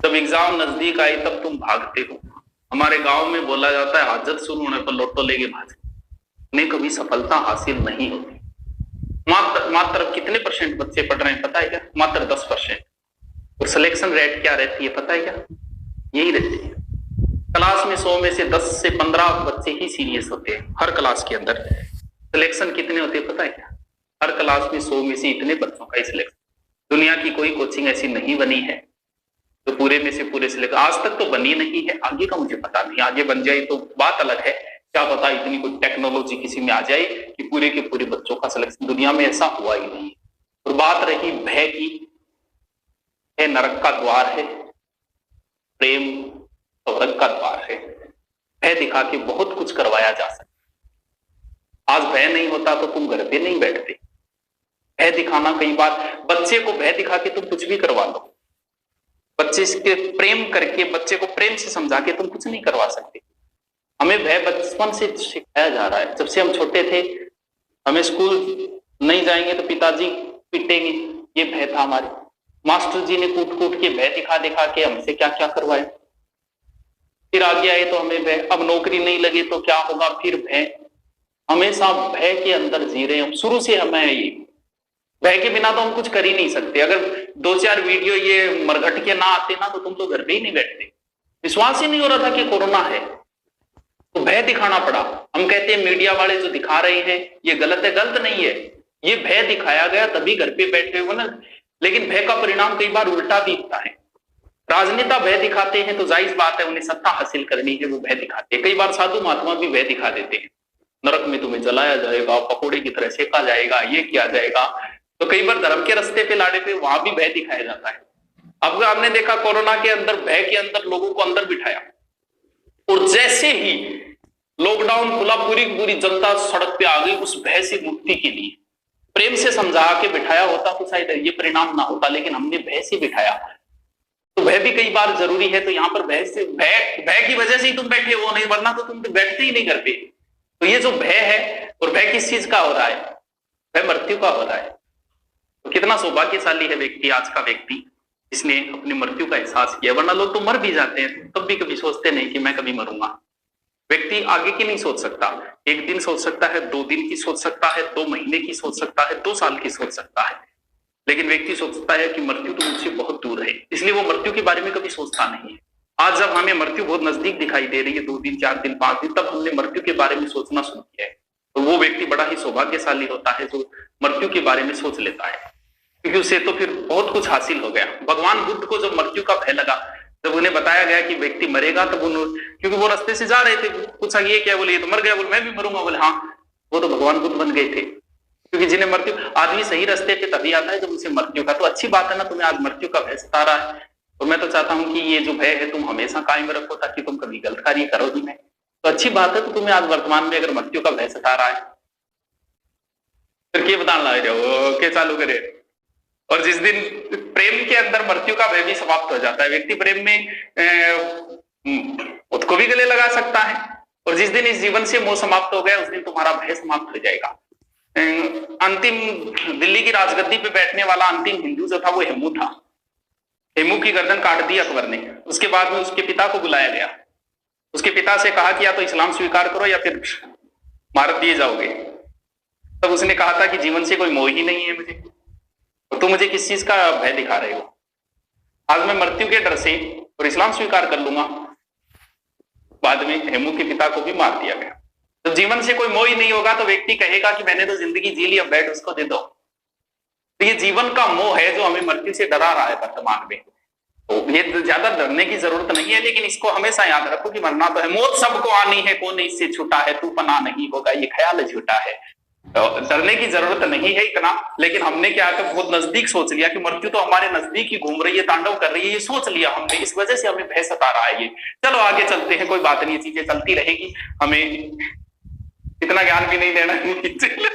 जब एग्जाम नजदीक आई तब तुम भागते हो। हमारे गांव में बोला जाता है हाजत शुरू होने पर लोटो लेके भागे। उन्हें कभी सफलता हासिल नहीं होती। मात्र मात्र कितने परसेंट बच्चे पढ़ रहे हैं पता है क्या? मात्र 10%। और सिलेक्शन रेट क्या रहती है पता है क्या? यही रहती है। क्लास में 100 में से 10 से 15 बच्चे ही सीरियस होते हैं हर क्लास के अंदर। सिलेक्शन कितने होते हैं पता है क्या? हर क्लास में 100 में से इतने बच्चों का ही सिलेक्शन। दुनिया की कोई कोचिंग ऐसी नहीं बनी है तो पूरे में से पूरे सिलेक्शन। आज तक तो बनी नहीं है, आगे का मुझे पता नहीं। आगे बन जाए तो बात अलग है, क्या पता इतनी कोई टेक्नोलॉजी किसी में आ जाए कि पूरे के पूरे बच्चों का सिलेक्शन। दुनिया में ऐसा हुआ ही नहीं। और बात रही भय की, है नरक का द्वार है, प्रेम स्वर्ग का द्वार है। भय दिखा के बहुत कुछ करवाया जा सकता। आज भय नहीं होता तो तुम घर पे नहीं बैठते। भय दिखाना, कई बार बच्चे को भय दिखा के तुम कुछ भी करवा लो। बच्चे के प्रेम करके, बच्चे को प्रेम से समझा के तुम कुछ नहीं करवा सकते। हमें भय बचपन से सिखाया जा रहा है। जब से हम छोटे थे, हमें स्कूल नहीं जाएंगे तो पिताजी पीटेंगे, ये भय था हमारे। मास्टर जी ने कूट कूट के भय दिखा दिखा के हमसे क्या क्या करवाए। फिर आगे आए तो हमें भय, अब नौकरी नहीं लगे तो क्या होगा, फिर भय। हमेशा भय के अंदर जी रहे हैं शुरू से। हमें ये भय के बिना तो हम कुछ कर ही नहीं सकते। अगर 2-4 वीडियो ये मरघट के ना आते ना तो तुम तो घर पे ही नहीं बैठते। विश्वास ही नहीं हो रहा था कि कोरोना है, तो भय दिखाना पड़ा। हम कहते हैं मीडिया वाले जो दिखा रहे हैं ये गलत है। गलत नहीं है, ये भय दिखाया गया तभी घर पे बैठे हुए ना। लेकिन भय का परिणाम कई बार उल्टा भी होता है। राजनेता भय दिखाते हैं तो जायज बात है, उन्हें सत्ता हासिल करनी है, वो भय दिखाते हैं। कई बार साधु महात्मा भी भय दिखा देते हैं। नरक में तुम्हें जलाया जाएगा, पकोड़े की तरह सेका जाएगा, ये किया जाएगा। तो कई बार धर्म के रास्ते पे लाड़े पे वहां भी भय दिखाया जाता है। अब आपने देखा कोरोना के अंदर भय के अंदर लोगों को अंदर बिठाया, और जैसे ही लॉकडाउन खुला पूरी पूरी जनता सड़क पे आ गई उस भय से मुक्ति के लिए। प्रेम से समझा के बिठाया होता तो शायद ये परिणाम ना होता, लेकिन हमने भय से बिठाया। तो भय भी कई बार जरूरी है। तो यहाँ पर भय से, भय की वजह से ही तुम बैठे हो, नहीं वरना तो तुम तो बैठते ही नहीं घर पे। तो ये जो भय है, और भय किस चीज का हो रहा है? भय मृत्यु का हो रहा है। तो कितना सौभाग्यशाली है व्यक्ति, आज का व्यक्ति, जिसने अपनी मृत्यु का एहसास किया। वरना लोग तो मर भी जाते हैं, तब भी कभी सोचते नहीं कि मैं कभी मरूंगा। व्यक्ति आगे की नहीं सोच सकता। एक दिन सोच सकता है, 2 दिन की सोच सकता है, 2 महीने की सोच सकता है, 2 साल की सोच सकता है, लेकिन व्यक्ति सोचता है कि मृत्यु तो मुझसे बहुत दूर है, इसलिए वो मृत्यु के बारे में कभी सोचता नहीं है। आज जब हमें मृत्यु बहुत नजदीक दिखाई दे रही है, 2 दिन, 4 दिन, 5 दिन, तब हमने मृत्यु के बारे में सोचना शुरू किया है। तो वो व्यक्ति बड़ा ही सौभाग्यशाली होता है जो मृत्यु के बारे में सोच लेता है, क्योंकि उसे तो फिर बहुत कुछ हासिल हो गया। भगवान बुद्ध को जब मृत्यु का भय लगा, जब उन्हें बताया गया कि व्यक्ति मरेगा, तब क्योंकि वो रास्ते से जा रहे थे, पूछा ये क्या, बोले ये तो मर गया। बोले मैं भी मरूंगा। बोले हाँ, वो तो भगवान बुद्ध बन गए थे। क्योंकि जिन्हें मृत्यु, आदमी सही रास्ते पे तभी आता है जब उसे मृत्यु का, तो अच्छी बात है ना, तुम्हें आज मृत्यु का भय सता रहा है। और मैं तो चाहता हूं कि ये जो भय है तुम हमेशा कायम रखो, ताकि तुम कभी गलत कार्य करो ही नहीं। तो अच्छी बात है। तो तुम्हें आज वर्तमान में अगर मृत्यु का भय सता रहा है, फिर क्या बता ला रहे हो, क्या चालू करे। और जिस दिन प्रेम के अंदर मृत्यु का भय भी समाप्त हो जाता है, व्यक्ति प्रेम में खुद को भी गले लगा सकता है। और जिस दिन इस जीवन से मोह समाप्त हो गया, उस दिन तुम्हारा भय समाप्त हो जाएगा। अंतिम दिल्ली की राजगद्दी पे बैठने वाला अंतिम हिंदू जो था वो हेमू था। हेमू की गर्दन काट दी अकबर ने। उसके बाद में उसके पिता को बुलाया गया। उसके पिता से कहा कि या तो इस्लाम स्वीकार करो या फिर मार दिए जाओगे। तब उसने कहा था कि जीवन से कोई मोह ही नहीं है मुझे, तो तुम मुझे किस चीज का भय दिखा रहे हो। आज मैं मृत्यु के डर से और इस्लाम स्वीकार कर लूंगा। बाद में हेमू के पिता को भी मार दिया गया। तो जीवन से कोई मोह ही नहीं होगा तो व्यक्ति कहेगा कि मैंने तो जिंदगी जी ली, अब बेड उसको दे दो। तो ये जीवन का मोह है जो हमें मृत्यु से डरा रहा है वर्तमान में। तो ये ज्यादा डरने की जरूरत नहीं है, लेकिन इसको हमेशा याद रखो कि मरना तो है, मौत सबको आनी है, कौन इससे छूटा है, तू पना नहीं होगा, ये ख्याल झूठा है। तो डरने की जरूरत नहीं है इतना। लेकिन हमने क्या कर बहुत नजदीक सोच लिया कि मृत्यु तो हमारे नजदीक ही घूम रही है, तांडव कर रही है, ये सोच लिया हमने। इस वजह से हमें भय सता रहा है ये। चलो आगे चलते हैं, कोई बात नहीं, चीजें चलती रहेगी। हमें इतना ज्ञान भी नहीं देना चाहिए।